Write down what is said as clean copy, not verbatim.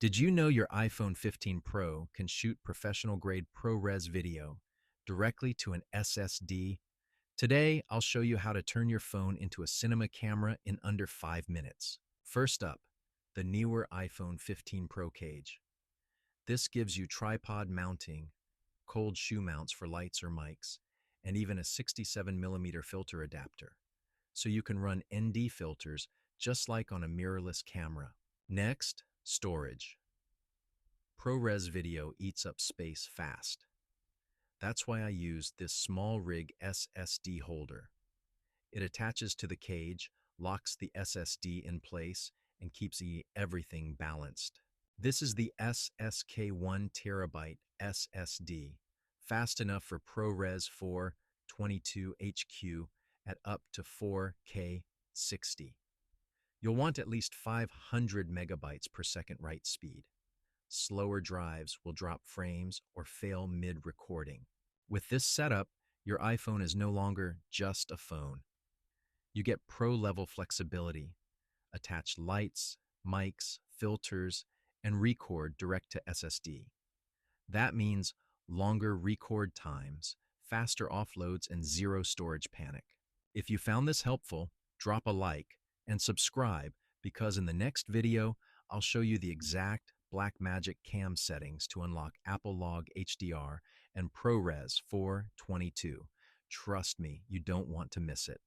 Did you know your iPhone 15 Pro can shoot professional-grade ProRes video directly to an SSD? Today, I'll show you how to turn your phone into a cinema camera in under 5 minutes. First up, the Neewer iPhone 15 Pro cage. This gives you tripod mounting, cold shoe mounts for lights or mics, and even a 67mm filter adapter, so you can run ND filters just like on a mirrorless camera. Next, storage. ProRes video eats up space fast. That's why I use this SmallRig SSD holder. It attaches to the cage, locks the SSD in place, and keeps everything balanced. This is the SSK 1TB SSD, fast enough for ProRes 422 HQ at up to 4K 60. You'll want at least 500 megabytes per second write speed. Slower drives will drop frames or fail mid-recording. With this setup, your iPhone is no longer just a phone. You get pro-level flexibility, attach lights, mics, filters, and record direct to SSD. That means longer record times, faster offloads, and zero storage panic. If you found this helpful, drop a like and subscribe, because in the next video, I'll show you the exact Blackmagic cam settings to unlock Apple Log HDR and ProRes 422. Trust me, you don't want to miss it.